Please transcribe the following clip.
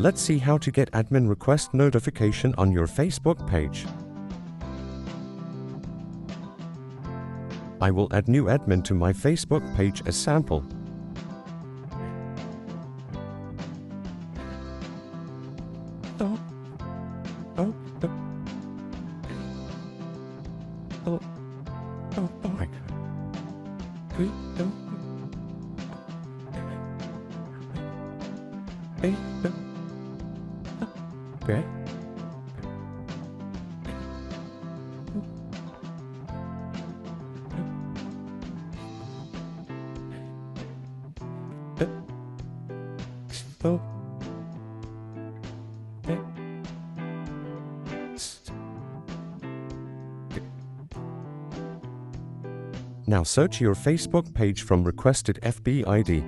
Let's see how to get admin request notification on your Facebook page. I will add new admin to my Facebook page as sample. Okay. Now search your Facebook page from requested FB ID.